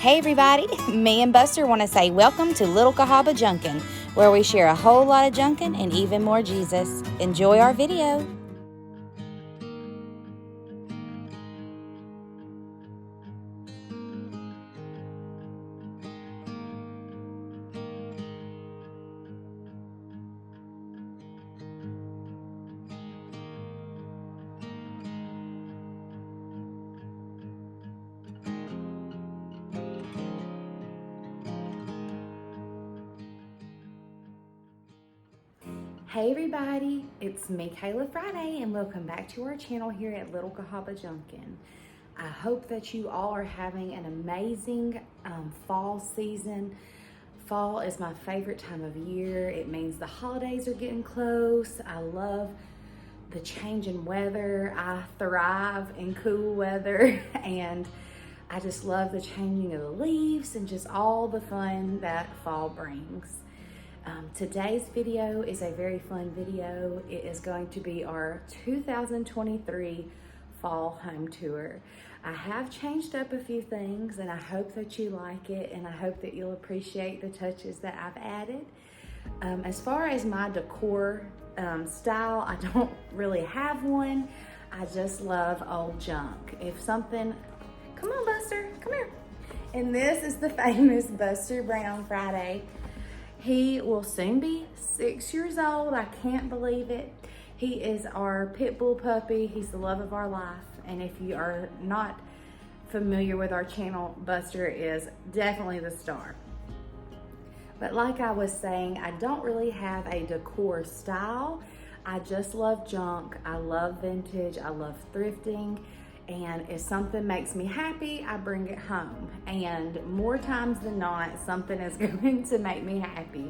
Hey everybody, me and Buster want to say welcome to Little Cahaba Junkin, where we share a whole lot of Junkin and even more Jesus. Enjoy our video. Hey everybody, it's me, Kayla Friday, and welcome back to our channel here at Little Cahaba Junkin. I hope that you all are having an amazing fall season. Fall is my favorite time of year. It means the holidays are getting close. I love the change in weather. I thrive in cool weather and I just love the changing of the leaves and just all the fun that fall brings. Today's video is a very fun video. It is going to be our 2023 fall home tour. I have changed up a few things and I hope that you like it and I hope that you'll appreciate the touches that I've added. As far as my decor style, I don't really have one. I just love old junk. If something, come on Buster, come here. And this is the famous Buster Brown Friday. He will soon be 6 years old. I can't believe it. He is our pit bull puppy. He's the love of our life. And if you are not familiar with our channel, Buster is definitely the star. But like I was saying, I don't really have a decor style. I just love junk. I love vintage. I love thrifting. And if something makes me happy, I bring it home. And more times than not, something is going to make me happy.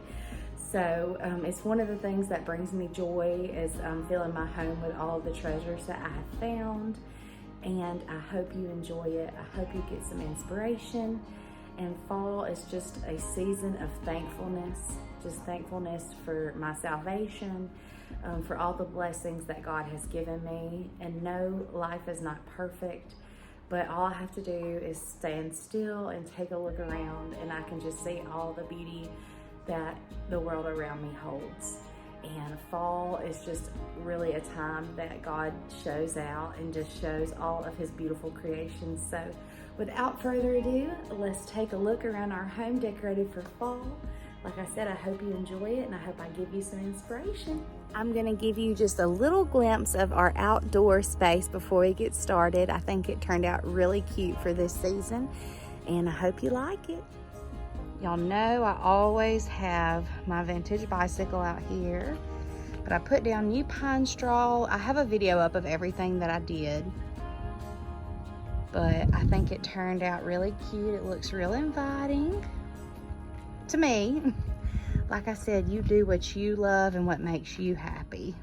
So it's one of the things that brings me joy is filling my home with all the treasures that I have found. And I hope you enjoy it. I hope you get some inspiration. And fall is just a season of thankfulness, just thankfulness for my salvation, for all the blessings that God has given me. And no, life is not perfect, but all I have to do is stand still and take a look around and I can just see all the beauty that the world around me holds. And fall is just really a time that God shows out and just shows all of his beautiful creations. So without further ado, let's take a look around our home decorated for fall. Like I said, I hope you enjoy it and I hope I give you some inspiration. I'm gonna give you just a little glimpse of our outdoor space before we get started. I think it turned out really cute for this season and I hope you like it. Y'all know I always have my vintage bicycle out here, but I put down new pine straw. I have a video up of everything that I did, but I think it turned out really cute. It looks real inviting to me. Like I said, you do what you love and what makes you happy.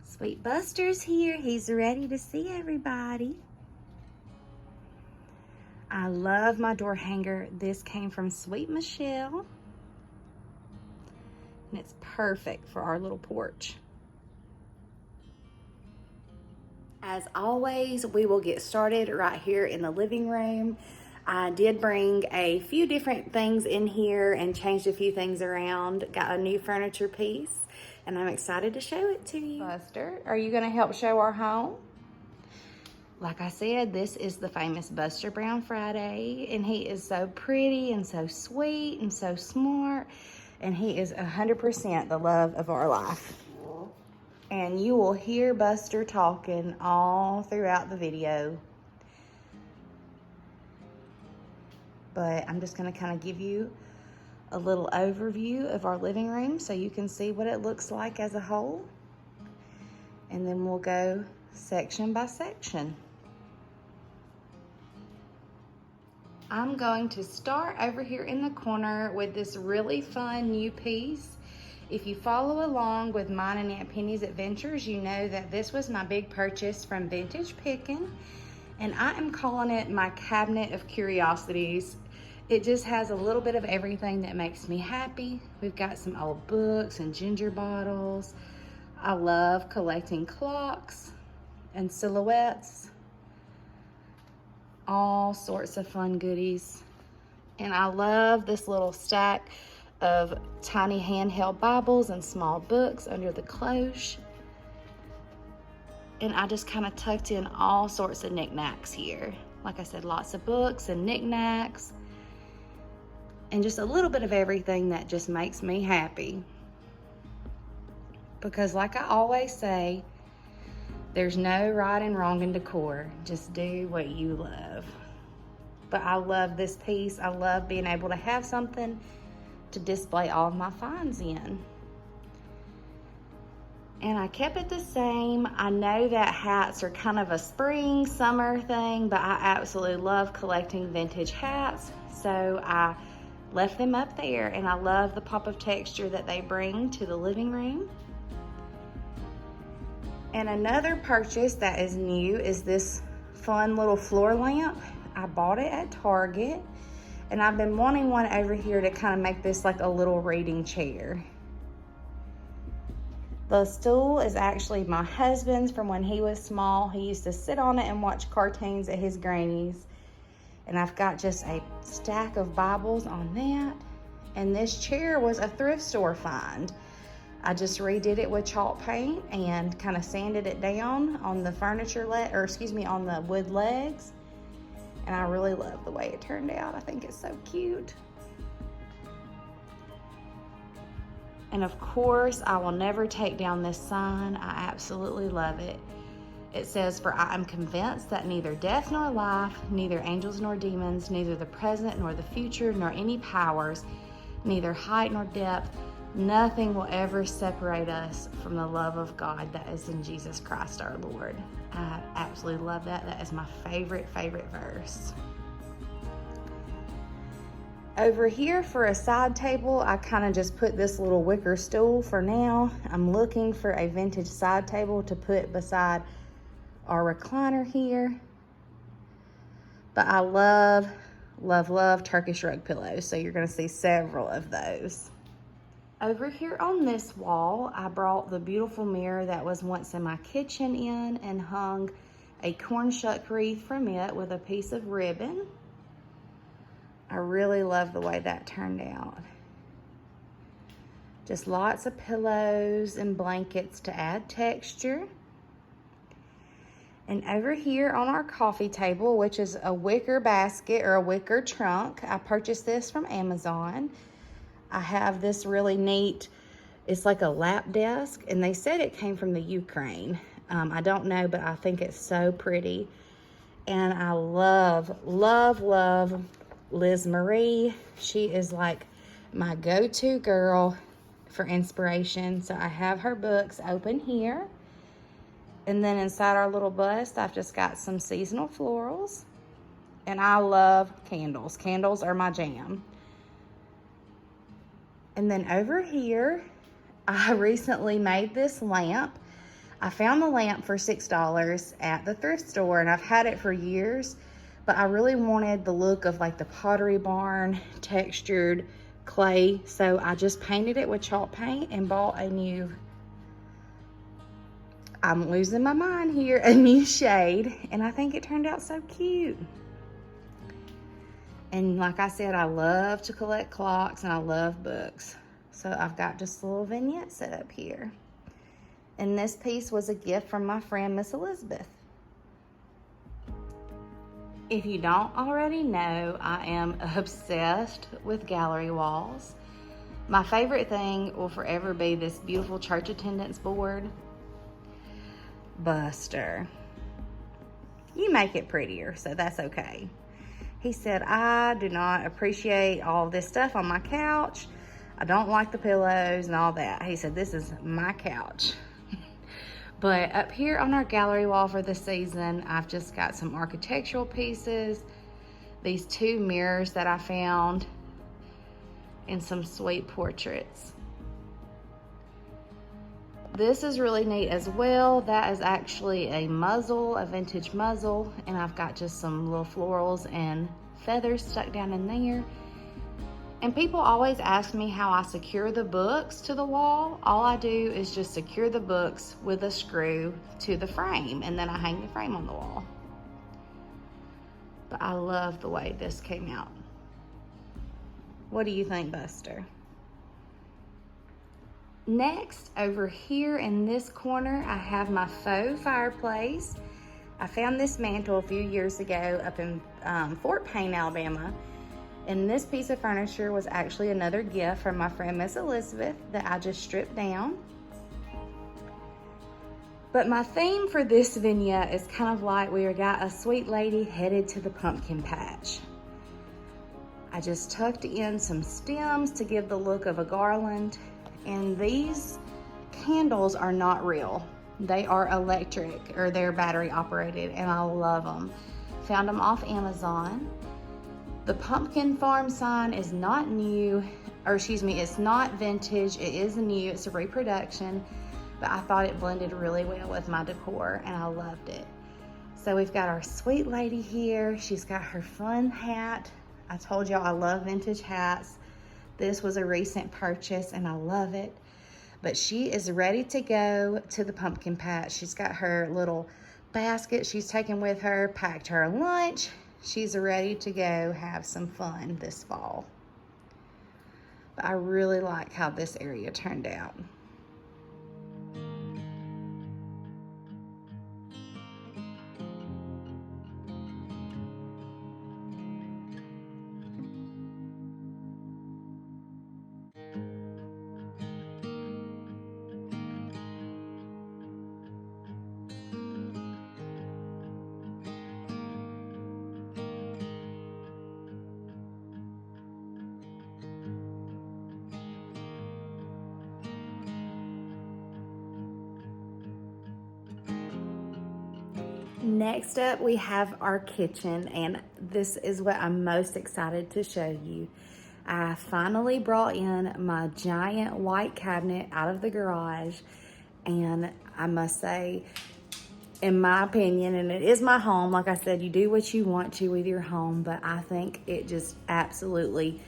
Sweet Buster's here. He's ready to see everybody. I love my door hanger. This came from Sweet Michelle. And it's perfect for our little porch. As always, we will get started right here in the living room. I did bring a few different things in here and changed a few things around. Got a new furniture piece and I'm excited to show it to you. Buster, are you gonna help show our home? Like I said, this is the famous Buster Brown Friday and he is so pretty and so sweet and so smart and he is 100% the love of our life. And you will hear Buster talking all throughout the video. But I'm just gonna kind of give you a little overview of our living room so you can see what it looks like as a whole. And then we'll go section by section. I'm going to start over here in the corner with this really fun new piece. If you follow along with mine and Aunt Penny's adventures, you know that this was my big purchase from Vintage Pickin', and I am calling it my cabinet of curiosities. It just has a little bit of everything that makes me happy. We've got some old books and ginger bottles. I love collecting clocks and silhouettes. All sorts of fun goodies. And I love this little stack of tiny handheld Bibles and small books under the cloche. And I just kind of tucked in all sorts of knickknacks here. Like I said, lots of books and knickknacks. And just a little bit of everything that just makes me happy. Because like I always say, there's no right and wrong in decor. Just do what you love. But I love this piece. I love being able to have something to display all of my finds in. And I kept it the same. I know that hats are kind of a spring, summer thing, but I absolutely love collecting vintage hats. So I left them up there, and I love the pop of texture that they bring to the living room. And another purchase that is new is this fun little floor lamp. I bought it at Target, and I've been wanting one over here to kind of make this like a little reading chair. The stool is actually my husband's from when he was small. He used to sit on it and watch cartoons at his granny's. And I've got just a stack of Bibles on that. And this chair was a thrift store find. I just redid it with chalk paint and kind of sanded it down on the on the wood legs. And I really love the way it turned out. I think it's so cute. And of course, I will never take down this sign. I absolutely love it. It says, "For I am convinced that neither death nor life, neither angels nor demons, neither the present nor the future, nor any powers, neither height nor depth, nothing will ever separate us from the love of God that is in Jesus Christ our Lord." I absolutely love that. That is my favorite verse. Over here for a side table, I kind of just put this little wicker stool for now. I'm looking for a vintage side table to put beside our recliner here. But I love Turkish rug pillows, so you're gonna see several of those. Over here on this wall, I brought the beautiful mirror that was once in my kitchen in and hung a corn shuck wreath from it with a piece of ribbon. I really love the way that turned out. Just lots of pillows and blankets to add texture. And over here on our coffee table, which is a wicker basket or a wicker trunk, I purchased this from Amazon. I have this really neat, it's like a lap desk, and they said it came from the Ukraine. I don't know, but I think it's so pretty. And I love Liz Marie. She is like my go-to girl for inspiration. So I have her books open here. And then inside our little bust, I've just got some seasonal florals. And I love candles. Candles are my jam. And then over here, I recently made this lamp. I found the lamp for $6 at the thrift store, and I've had it for years. But I really wanted the look of like the Pottery Barn textured clay. So I just painted it with chalk paint and bought a new, I'm losing my mind here, a new shade. And I think it turned out so cute. And like I said, I love to collect clocks and I love books. So I've got just a little vignette set up here. And this piece was a gift from my friend, Miss Elizabeth. If you don't already know, I am obsessed with gallery walls. My favorite thing will forever be this beautiful church attendance board. Buster, you make it prettier, so that's okay. He said, "I do not appreciate all this stuff on my couch. I don't like the pillows and all that." He said, "This is my couch." But up here on our gallery wall for the season, I've just got some architectural pieces, these two mirrors that I found, and some sweet portraits. This is really neat as well. That is actually a muzzle, a vintage muzzle, and I've got just some little florals and feathers stuck down in there. And people always ask me how I secure the books to the wall. All I do is just secure the books with a screw to the frame, and then I hang the frame on the wall. But I love the way this came out. What do you think, Buster? Next, over here in this corner, I have my faux fireplace. I found this mantle a few years ago up in Fort Payne, Alabama. And this piece of furniture was actually another gift from my friend Miss Elizabeth that I just stripped down. But my theme for this vignette is kind of like we got a sweet lady headed to the pumpkin patch. I just tucked in some stems to give the look of a garland. And these candles are not real. They are electric, or they're battery operated, and I love them. Found them off Amazon. The pumpkin farm sign is not new, or excuse me, it's not vintage, it is new, it's a reproduction, but I thought it blended really well with my decor and I loved it. So we've got our sweet lady here. She's got her fun hat. I told y'all I love vintage hats. This was a recent purchase and I love it. But she is ready to go to the pumpkin patch. She's got her little basket she's taken with her, packed her lunch. She's ready to go have some fun this fall. But I really like how this area turned out. Next up, we have our kitchen, and this is what I'm most excited to show you. I finally brought in my giant white cabinet out of the garage, and I must say, in my opinion, and it is my home, like I said, you do what you want to with your home, but I think it just absolutely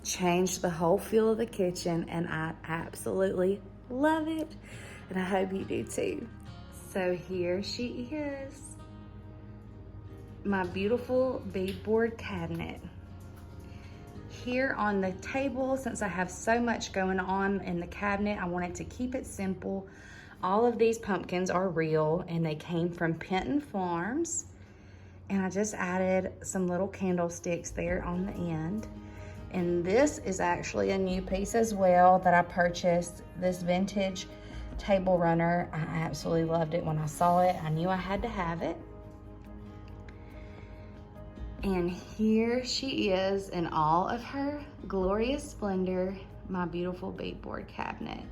changed the whole feel of the kitchen, and I absolutely love it, and I hope you do too. So here she is, my beautiful beadboard cabinet. Here on the table, since I have so much going on in the cabinet, I wanted to keep it simple. All of these pumpkins are real and they came from Penton Farms. And I just added some little candlesticks there on the end. And this is actually a new piece as well that I purchased, this vintage table runner. I absolutely loved it when I saw it. I knew I had to have it. And here she is in all of her glorious splendor, my beautiful beadboard cabinet.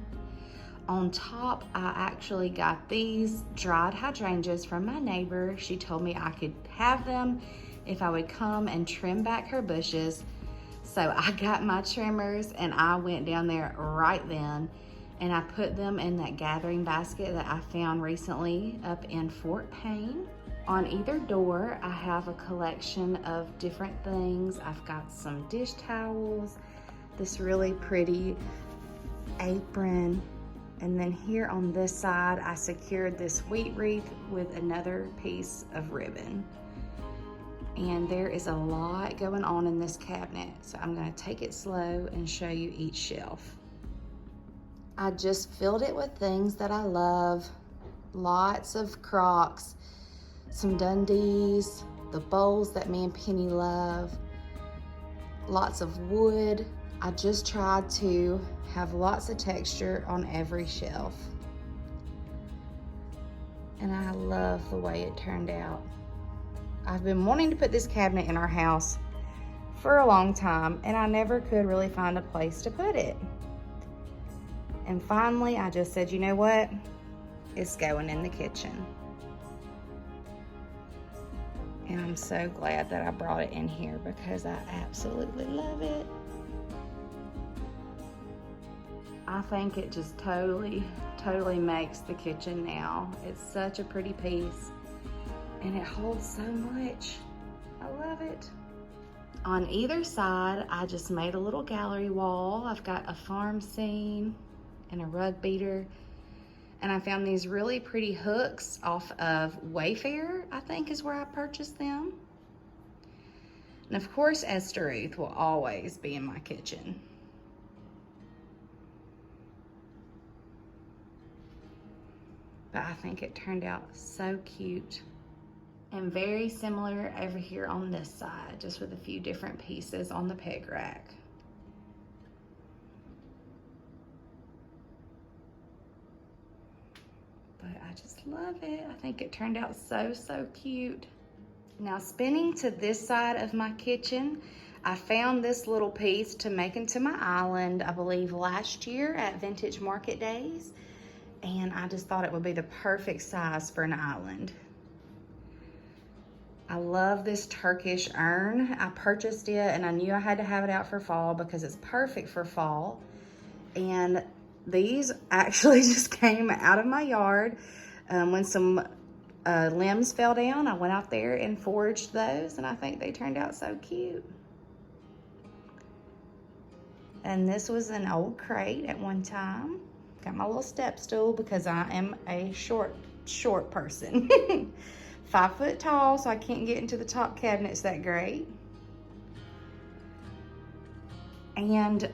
On top, I actually got these dried hydrangeas from my neighbor. She told me I could have them if I would come and trim back her bushes. So I got my trimmers and I went down there right then and I put them in that gathering basket that I found recently up in Fort Payne. On either door, I have a collection of different things. I've got some dish towels, this really pretty apron, and then here on this side, I secured this wheat wreath with another piece of ribbon. And there is a lot going on in this cabinet, so I'm gonna take it slow and show you each shelf. I just filled it with things that I love, lots of Crocs, some Dundees, the bowls that me and Penny love, lots of wood. I just tried to have lots of texture on every shelf. And I love the way it turned out. I've been wanting to put this cabinet in our house for a long time, and I never could really find a place to put it. And finally, I just said, you know what? It's going in the kitchen. And I'm so glad that I brought it in here because I absolutely love it. I think it just totally makes the kitchen now. It's such a pretty piece and it holds so much. I love it. On either side, I just made a little gallery wall. I've got a farm scene and a rug beater. And I found these really pretty hooks off of Wayfair, I think is where I purchased them. And of course, Esther Ruth will always be in my kitchen. But I think it turned out so cute. And very similar over here on this side, just with a few different pieces on the peg rack. But I just love it. I think it turned out so, so cute. Now spinning to this side of my kitchen, I found this little piece to make into my island, I believe last year at Vintage Market Days. And I just thought it would be the perfect size for an island. I love this Turkish urn. I purchased it and I knew I had to have it out for fall because it's perfect for fall. And these actually just came out of my yard when some limbs fell down. I went out there and foraged those and I think they turned out so cute. And this was an old crate at one time. Got my little step stool because I am a short person. 5 foot tall, so I can't get into the top cabinets that great. And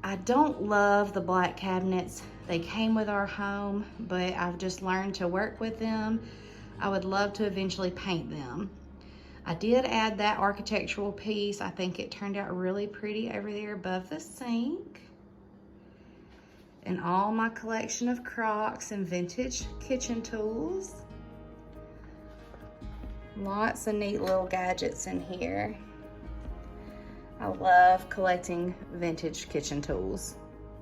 I don't love the black cabinets. They came with our home, but I've just learned to work with them. I would love to eventually paint them. I did add that architectural piece. I think it turned out really pretty over there above the sink. And all my collection of Crocs and vintage kitchen tools. Lots of neat little gadgets in here. I love collecting vintage kitchen tools,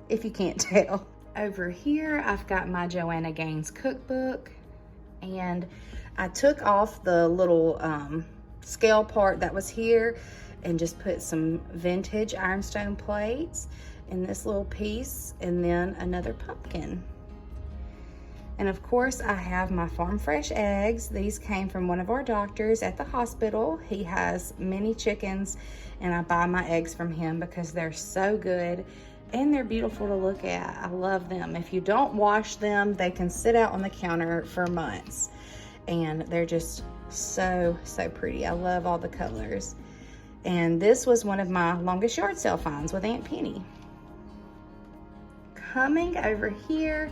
if you can't tell. Over here, I've got my Joanna Gaines cookbook, and I took off the little scale part that was here and just put some vintage ironstone plates in this little piece, and then another pumpkin. And of course, I have my farm fresh eggs. These came from one of our doctors at the hospital. He has many chickens, and I buy my eggs from him because they're so good and they're beautiful to look at. I love them. If you don't wash them, they can sit out on the counter for months, and they're just so, so pretty. I love all the colors. And this was one of my longest yard sale finds with Aunt Penny. Coming over here,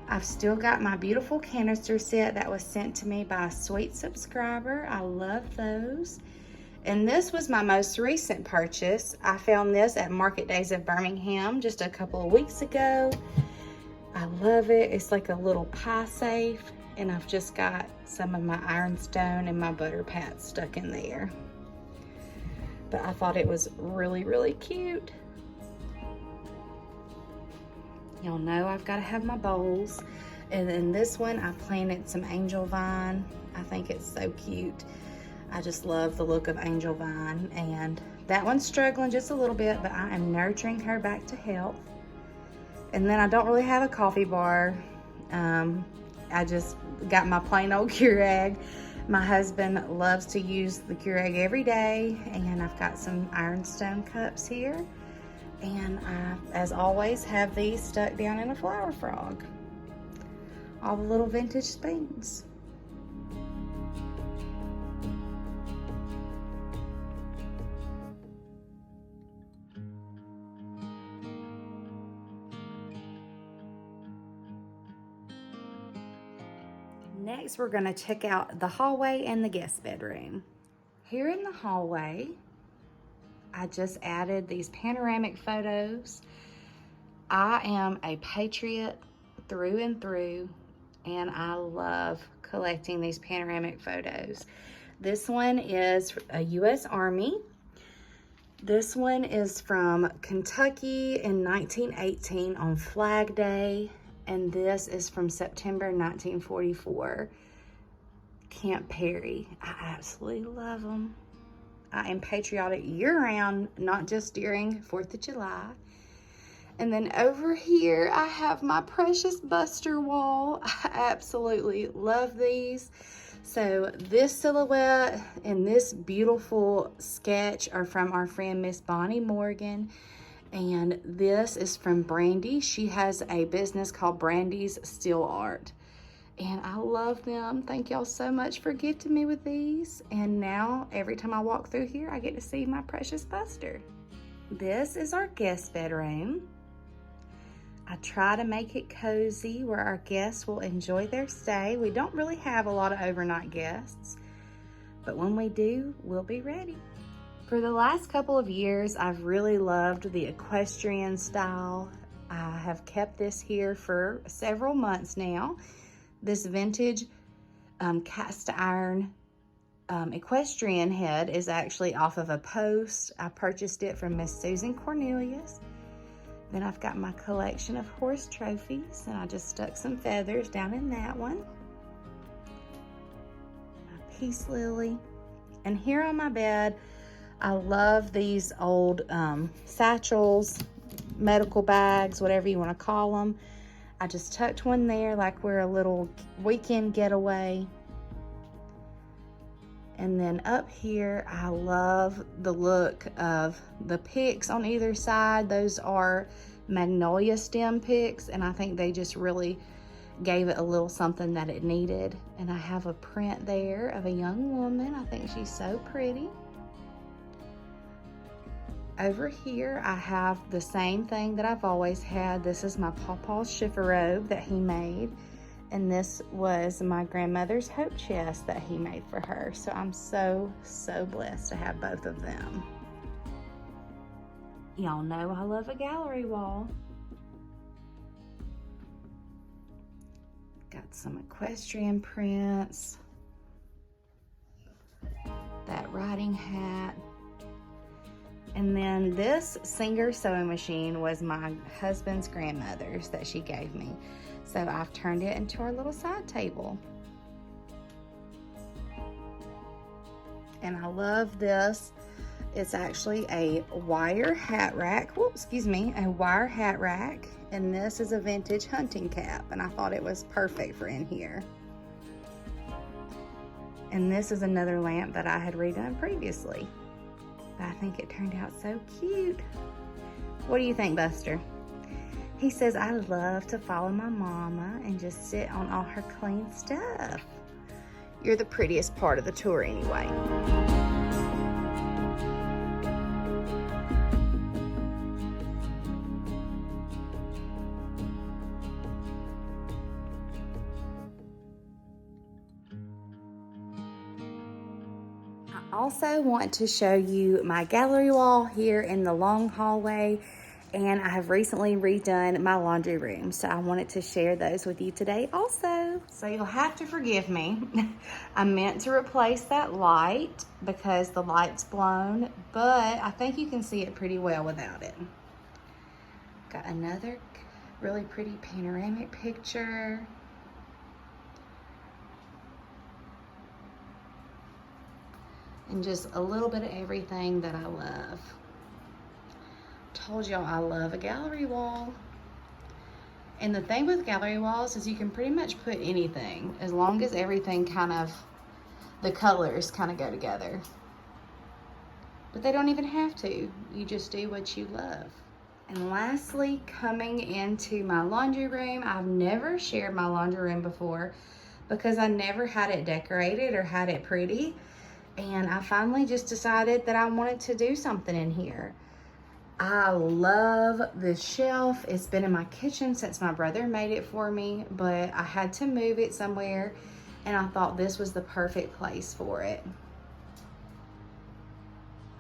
I've still got my beautiful canister set that was sent to me by a sweet subscriber. I love those. And this was my most recent purchase. I found this at Market Days of Birmingham just a couple of weeks ago. I love it. It's like a little pie safe, and I've just got some of my ironstone and my butter pats stuck in there. But I thought it was really, really cute. Y'all know I've got to have my bowls. And in this one, I planted some angel vine. I think it's so cute. I just love the look of angel vine. And that one's struggling just a little bit, but I am nurturing her back to health. And then I don't really have a coffee bar. I just got my plain old Keurig. My husband loves to use the Keurig every day. And I've got some ironstone cups here. And I, as always, have these stuck down in a flower frog. All the little vintage spoons. Next, we're going to check out the hallway and the guest bedroom. Here in the hallway, I just added these panoramic photos. I am a patriot through and through, and I love collecting these panoramic photos. This one is a U.S. Army. This one is from Kentucky in 1918 on Flag Day, and this is from September 1944, Camp Perry. I absolutely love them. I am patriotic year-round, not just during 4th of July. And then over here, I have my precious Buster wall. I absolutely love these. So this silhouette and this beautiful sketch are from our friend Miss Bonnie Morgan. And this is from Brandy. She has a business called Brandy's Still Art. And I love them. Thank y'all so much for gifting me with these. And now every time I walk through here, I get to see my precious Buster. This is our guest bedroom. I try to make it cozy where our guests will enjoy their stay. We don't really have a lot of overnight guests, but when we do, we'll be ready. For the last couple of years, I've really loved the equestrian style. I have kept this here for several months now. This vintage cast iron equestrian head is actually off of a post. I purchased it from Miss Susan Cornelius. Then I've got my collection of horse trophies, and I just stuck some feathers down in that one. My peace lily. And here on my bed, I love these old satchels, medical bags, whatever you want to call them. I just tucked one there like we're a little weekend getaway. And then up here, I love the look of the picks on either side. Those are magnolia stem picks, and I think they just really gave it a little something that it needed. And I have a print there of a young woman. I think she's so pretty. Over here, I have the same thing that I've always had. This is my Pawpaw's chifforobe that he made. And this was my grandmother's hope chest that he made for her. So I'm so, so blessed to have both of them. Y'all know I love a gallery wall. Got some equestrian prints. That riding hat. And then this Singer sewing machine was my husband's grandmother's that she gave me. So I've turned it into our little side table. And I love this. It's actually a wire hat rack. Whoops, excuse me, a wire hat rack. And this is a vintage hunting cap. And I thought it was perfect for in here. And this is another lamp that I had redone previously. But I think it turned out so cute. What do you think, Buster? He says, I love to follow my mama and just sit on all her clean stuff. You're the prettiest part of the tour anyway. I also want to show you my gallery wall here in the long hallway. And I have recently redone my laundry room, so I wanted to share those with you today also. So you'll have to forgive me. I meant to replace that light because the light's blown, but I think you can see it pretty well without it. Got another really pretty panoramic picture. And just a little bit of everything that I love. Told y'all I love a gallery wall. And the thing with gallery walls is you can pretty much put anything as long as everything kind of, the colors kind of go together. But they don't even have to. You just do what you love. And lastly, coming into my laundry room, I've never shared my laundry room before because I never had it decorated or had it pretty. And I finally just decided that I wanted to do something in here. I love this shelf. It's been in my kitchen since my brother made it for me, but I had to move it somewhere and I thought this was the perfect place for it.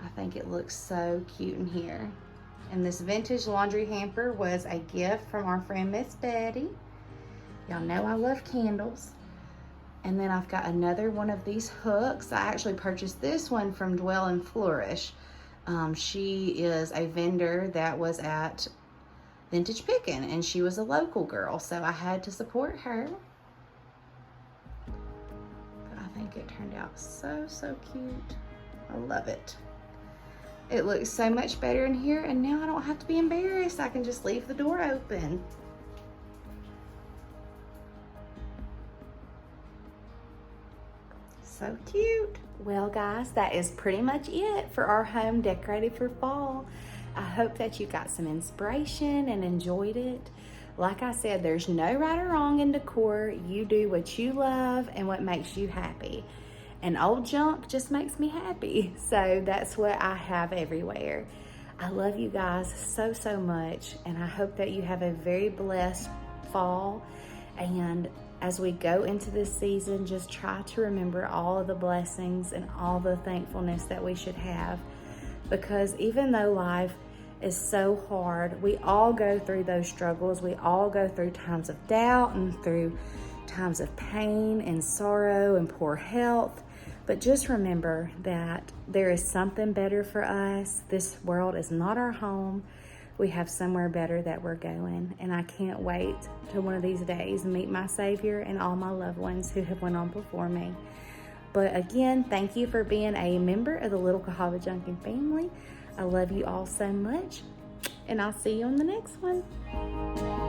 I think it looks so cute in here. And this vintage laundry hamper was a gift from our friend Miss Betty. Y'all know I love candles. And then I've got another one of these hooks. I actually purchased this one from Dwell and Flourish. She is a vendor that was at Vintage Pickin', and she was a local girl, so I had to support her. But I think it turned out so, so cute. I love it. It looks so much better in here, and now I don't have to be embarrassed. I can just leave the door open. So cute. Well, guys, that is pretty much it for our home decorated for fall. I hope that you got some inspiration and enjoyed it. Like I said, there's no right or wrong in decor. You do what you love and what makes you happy. And old junk just makes me happy. So that's what I have everywhere. I love you guys so, so much. And I hope that you have a very blessed fall. And as we go into this season, just try to remember all of the blessings and all the thankfulness that we should have. Because even though life is so hard, we all go through those struggles. We all go through times of doubt and through times of pain and sorrow and poor health. But just remember that there is something better for us. This world is not our home. We have somewhere better that we're going. And I can't wait to one of these days meet my Savior and all my loved ones who have went on before me. But again, thank you for being a member of the Little Cahaba Junkin family. I love you all so much, and I'll see you on the next one.